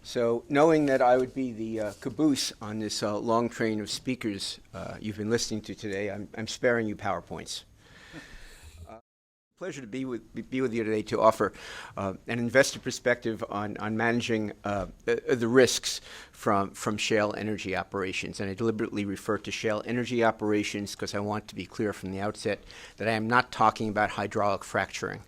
So knowing that I would be the caboose on this long train of speakers you've been listening to today, I'm sparing you PowerPoints. Pleasure to be with you today to offer an investor perspective on managing the risks from shale energy operations. And I deliberately refer to shale energy operations because I want to be clear from the outset that I am not talking about hydraulic fracturing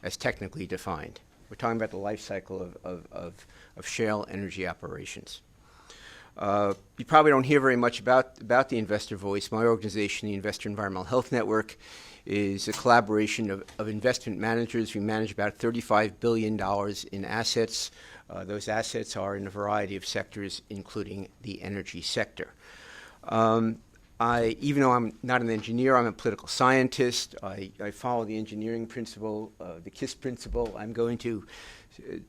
as technically defined. We're talking about the life cycle of shale energy operations. You probably don't hear very much about the Investor Voice. My organization, the Investor Environmental Health Network, is a collaboration of investment managers. We manage about $35 billion in assets. Those assets are in a variety of sectors, including the energy sector. Even though I'm not an engineer, I'm a political scientist. I follow the engineering principle, the KISS principle. I'm going to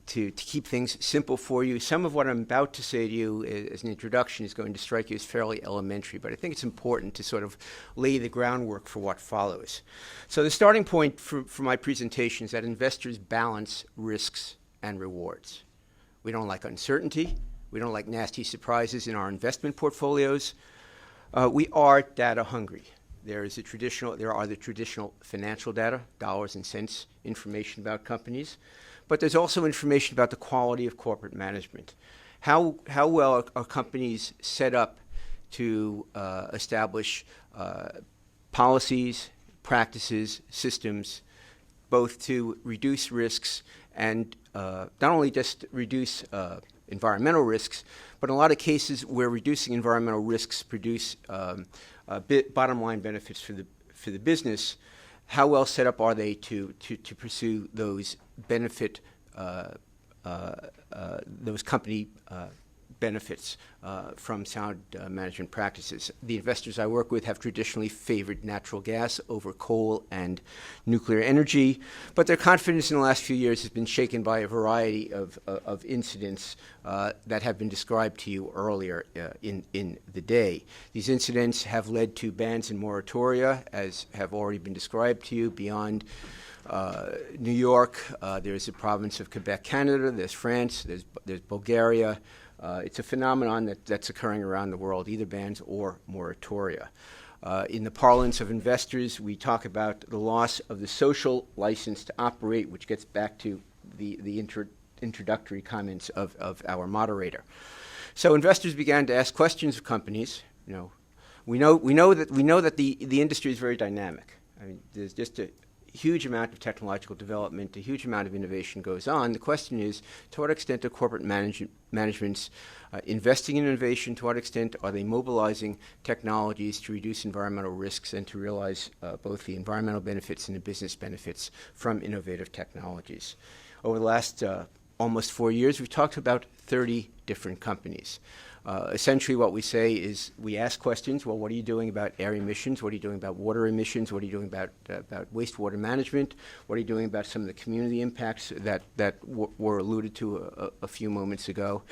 keep things simple for you. Some of what I'm about to say to you as an introduction is going to strike you as fairly elementary, but I think it's important to sort of lay the groundwork for what follows. So the starting point for my presentation is that investors balance risks and rewards. We don't like uncertainty. We don't like nasty surprises in our investment portfolios. We are data hungry. There are the traditional financial data, dollars and cents information about companies, but there's also information about the quality of corporate management. How well are companies set up to establish policies, practices, systems, both to reduce risks and not only just reduce environmental risks, but in a lot of cases where reducing environmental risks produce bottom line benefits for the business, how well set up are they to pursue those those company benefits from sound management practices. The investors I work with have traditionally favored natural gas over coal and nuclear energy, but their confidence in the last few years has been shaken by a variety of incidents that have been described to you earlier in the day. These incidents have led to bans and moratoria, as have already been described to you. Beyond New York, there's the province of Quebec, Canada, there's France, there's Bulgaria. It's a phenomenon that's occurring around the world, either bans or moratoria. In the parlance of investors, we talk about the loss of the social license to operate, which gets back to the introductory comments of our moderator. So investors began to ask questions of companies. We know that the industry is very dynamic. I mean, there's just a huge amount of technological development, a huge amount of innovation goes on. The question is, to what extent are corporate managements investing in innovation? To what extent are they mobilizing technologies to reduce environmental risks and to realize both the environmental benefits and the business benefits from innovative technologies? Over the last almost 4 years, we've talked about 30 different companies. Essentially what we say is we ask questions. Well, what are you doing about air emissions? What are you doing about water emissions? What are you doing about wastewater management? What are you doing about some of the community impacts that were alluded to a few moments ago?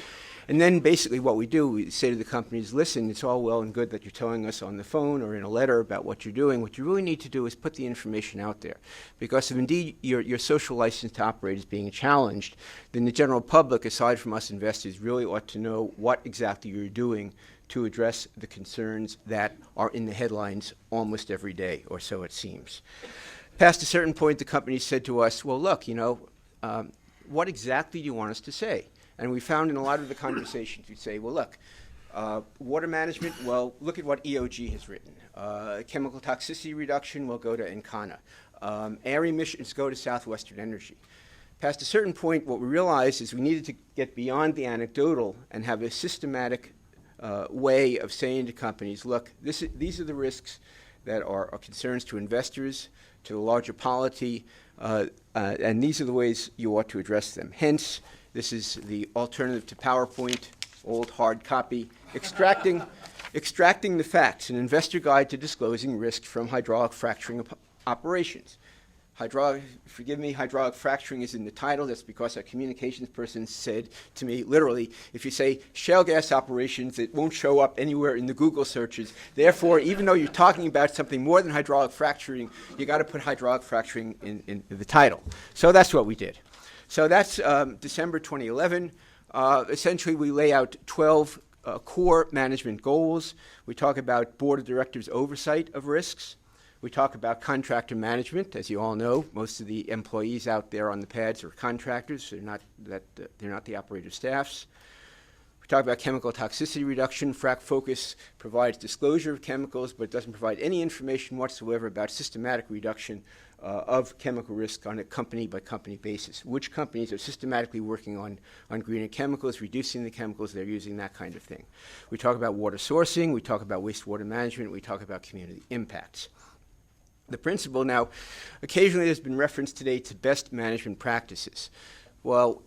And then basically what we do, we say to the companies, listen, it's all well and good that you're telling us on the phone or in a letter about what you're doing. What you really need to do is put the information out there. Because if indeed your social license to operate is being challenged, then the general public, aside from us investors, really ought to know what exactly you're doing to address the concerns that are in the headlines almost every day, or so it seems. Past a certain point, the company said to us, well, look, what exactly do you want us to say? And we found in a lot of the conversations, we'd say, well, look, water management, well, look at what EOG has written. Chemical toxicity reduction, we'll go to Encana. Air emissions, go to Southwestern Energy. Past a certain point, what we realized is we needed to get beyond the anecdotal and have a systematic way of saying to companies, look, these are the risks that are concerns to investors, to the larger polity, and these are the ways you ought to address them. Hence, this is the alternative to PowerPoint, old hard copy, extracting the facts, an investor guide to disclosing risk from hydraulic fracturing operations. Hydraulic fracturing is in the title. That's because a communications person said to me, literally, if you say shale gas operations, it won't show up anywhere in the Google searches. Therefore, even though you're talking about something more than hydraulic fracturing, you got to put hydraulic fracturing in the title. So that's what we did. So that's December 2011. Essentially, we lay out 12 core management goals. We talk about board of directors oversight of risks. We talk about contractor management. As you all know, most of the employees out there on the pads are contractors. They're not the operator staffs. We talk about chemical toxicity reduction. Frac Focus provides disclosure of chemicals, but doesn't provide any information whatsoever about systematic reduction of chemical risk on a company-by-company basis. Which companies are systematically working on greener chemicals, reducing the chemicals they're using, that kind of thing. We talk about water sourcing. We talk about wastewater management. We talk about community impacts. The principle now, occasionally there's been reference today to best management practices. Well,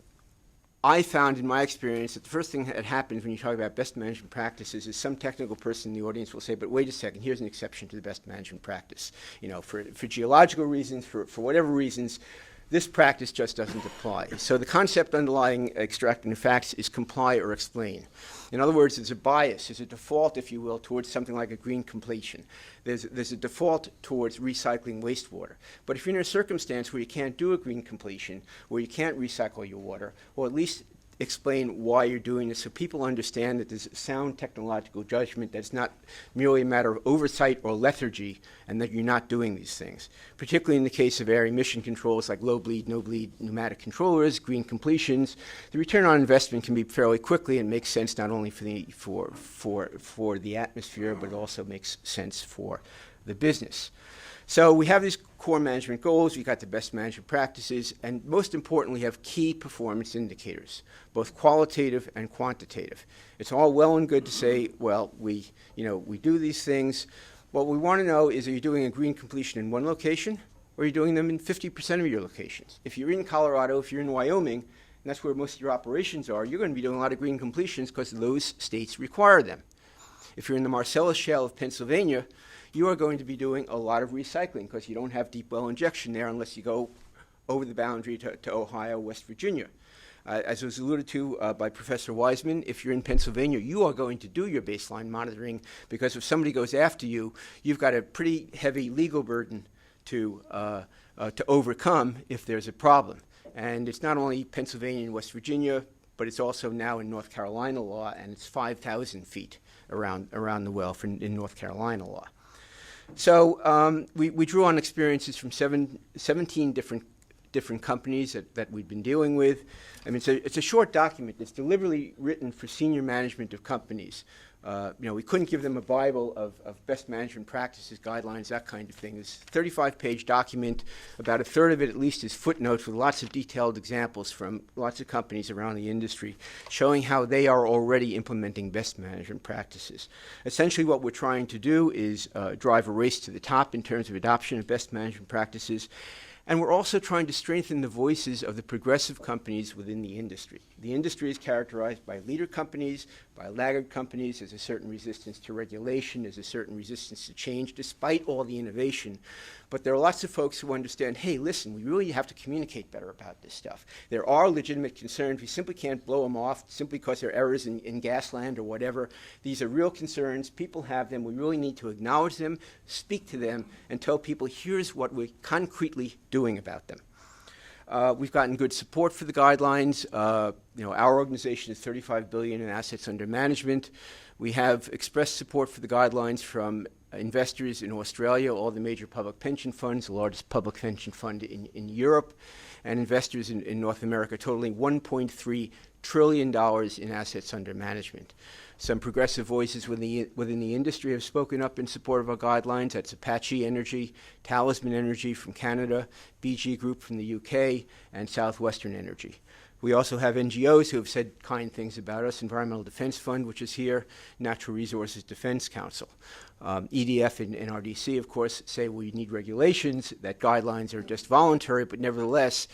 I found in my experience that the first thing that happens when you talk about best management practices is some technical person in the audience will say, but wait a second, here's an exception to the best management practice. You know, for geological reasons, for whatever reasons, this practice just doesn't apply. So the concept underlying extracting the facts is comply or explain. In other words, there's a bias, there's a default, if you will, towards something like a green completion. There's a default towards recycling wastewater. But if you're in a circumstance where you can't do a green completion, where you can't recycle your water, well, at least explain why you're doing this so people understand that there's sound technological judgment, that's not merely a matter of oversight or lethargy, and that you're not doing these things. Particularly in the case of air emission controls like low bleed, no bleed pneumatic controllers, green completions, the return on investment can be fairly quickly and makes sense not only for the atmosphere, but it also makes sense for the business. So we have these core management goals, we've got the best management practices, and most importantly, have key performance indicators, both qualitative and quantitative. It's all well and good to say, well, we do these things. What we want to know is, are you doing a green completion in one location, or are you doing them in 50% of your locations? If you're in Colorado, if you're in Wyoming, and that's where most of your operations are, you're going to be doing a lot of green completions because those states require them. If you're in the Marcellus Shale of Pennsylvania, you are going to be doing a lot of recycling because you don't have deep well injection there unless you go over the boundary to Ohio, West Virginia. As was alluded to by Professor Wiseman, if you're in Pennsylvania, you are going to do your baseline monitoring because if somebody goes after you, you've got a pretty heavy legal burden to overcome if there's a problem. And it's not only Pennsylvania and West Virginia, but it's also now in North Carolina law, and it's 5,000 feet around the well in North Carolina law. So we drew on experiences from 17 different companies that we've been dealing with. I mean, it's a short document. It's deliberately written for senior management of companies. We couldn't give them a Bible of best management practices, guidelines, that kind of thing. It's a 35-page document. About a third of it, at least, is footnotes with lots of detailed examples from lots of companies around the industry showing how they are already implementing best management practices. Essentially, what we're trying to do is drive a race to the top in terms of adoption of best management practices. And we're also trying to strengthen the voices of the progressive companies within the industry. The industry is characterized by leader companies, by laggard companies. There's a certain resistance to regulation. There's a certain resistance to change, despite all the innovation. But there are lots of folks who understand, hey, listen, we really have to communicate better about this stuff. There are legitimate concerns. We simply can't blow them off simply because there are errors in Gasland or whatever. These are real concerns. People have them. We really need to acknowledge them, speak to them, and tell people, here's what we're concretely doing about them. We've gotten good support for the guidelines. Our organization is $35 billion in assets under management. We have expressed support for the guidelines from investors in Australia, all the major public pension funds, the largest public pension fund in Europe, and investors in North America, totaling $1.3 trillion in assets under management. Some progressive voices within the industry have spoken up in support of our guidelines. That's Apache Energy, Talisman Energy from Canada, BG Group from the UK, and Southwestern Energy. We also have NGOs who have said kind things about us, Environmental Defense Fund, which is here, Natural Resources Defense Council. EDF and NRDC, of course, say we need regulations, that guidelines are just voluntary, but nevertheless,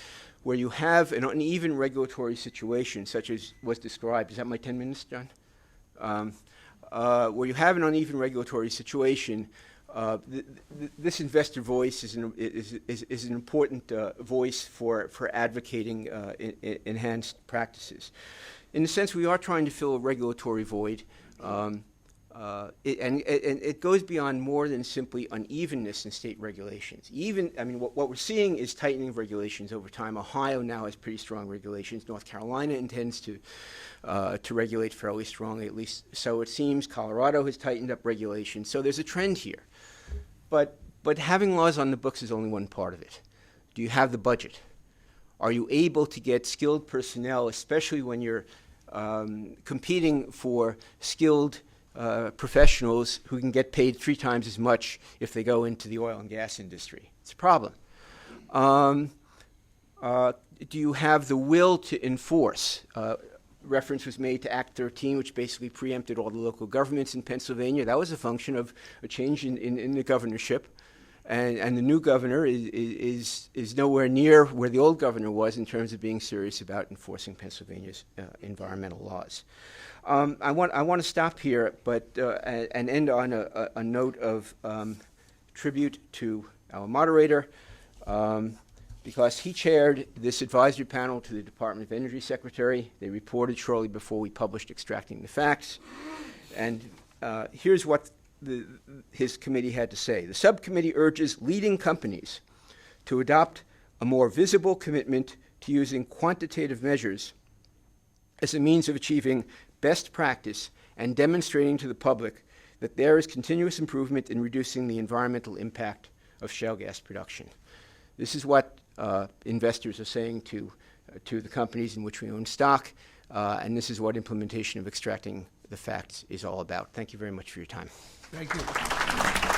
where you have an uneven regulatory situation, such as was described, is that my 10 minutes, John? Where you have an uneven regulatory situation, this investor voice is an important voice for advocating enhanced practices. In a sense, we are trying to fill a regulatory void. it goes beyond more than simply unevenness in state regulations. What we're seeing is tightening of regulations over time. Ohio now has pretty strong regulations. North Carolina intends to regulate fairly strongly, at least so it seems. Colorado has tightened up regulations. So there's a trend here. But having laws on the books is only one part of it. Do you have the budget? Are you able to get skilled personnel, especially when you're competing for skilled professionals who can get paid 3 times as much if they go into the oil and gas industry? It's a problem. Do you have the will to enforce? Reference was made to Act 13, which basically preempted all the local governments in Pennsylvania. That was a function of a change in the governorship. And the new governor is nowhere near where the old governor was in terms of being serious about enforcing Pennsylvania's environmental laws. I want to stop here, and end on a note of tribute to our moderator, because he chaired this advisory panel to the Department of Energy Secretary. They reported shortly before we published Extracting the Facts. And here's what his committee had to say. The subcommittee urges leading companies to adopt a more visible commitment to using quantitative measures as a means of achieving best practice and demonstrating to the public that there is continuous improvement in reducing the environmental impact of shale gas production. This is what investors are saying to the companies in which we own stock, and this is what implementation of Extracting the Facts is all about. Thank you very much for your time. Thank you.